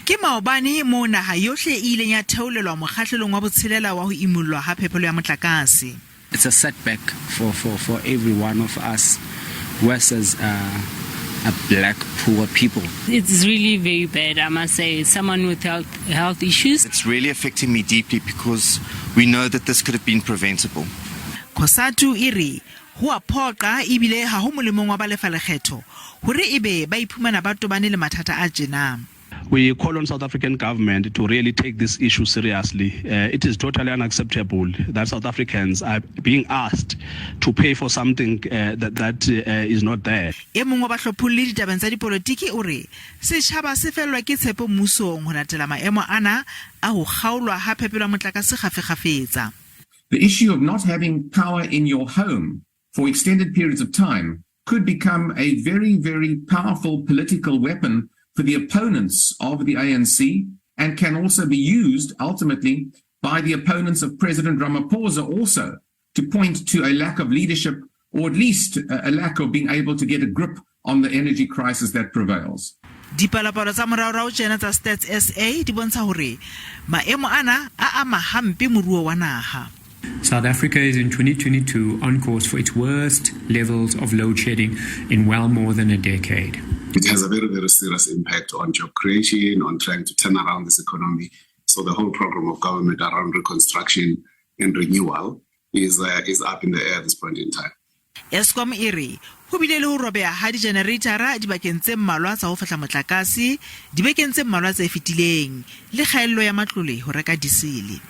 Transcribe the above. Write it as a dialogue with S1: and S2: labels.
S1: Ke maobane mo naha yohle e ileng ya theolelwa mokgatlelong wa botshelela wa ho imollwa ha phepelo ya motlakase.
S2: It's a setback for every one of us versus a black poor people.
S3: It's really very bad, I must say. Someone with health issues.
S4: It's really affecting me deeply because we know that this could have been preventable.
S1: Khosatu iri hua phoqa ibile ha ho molemong wa ba lefa lekgetho hore ebe ba iphumana ba tobane le mathata a tjena.
S5: We call on South African government to really take this issue seriously. It is totally unacceptable that South Africans are being asked to pay for something that is not there.
S1: E mongwe ba hlophulli ditabeng tsa dipolitiki o re setjhaba se fellwa ke tshepo mmusong ho latela maemo ana a ho kgaolwa ha phepelo ya motlakase kgafe-kgafetsa.
S6: The issue of not having power in your home for extended periods of time could become a very, very powerful political weapon for the opponents of the ANC, and can also be used ultimately by the opponents of President Ramaphosa also to point to a lack of leadership, or at least a lack of being able to get a grip on the energy crisis that prevails.
S1: Dipalopalo tsa moraorao tjena tsa Stats SA di bontsha hore maemo ana a ama hampe moruo wa naha.
S7: South Africa is in 2022 on course for its worst levels of load shedding in well more than a decade.
S8: It has a very, very serious impact on job creation, on trying to turn around this economy. So the whole program of government around reconstruction and renewal is up in the air at this point in time.
S1: Eskom iri ho bile le ho robeha ha di-generatara dibakeng tse mmalwa tsa ho fehla motlakase, dibekeng tse mmalwa tse fetileng, le kgaello ya matlole ho reka disele.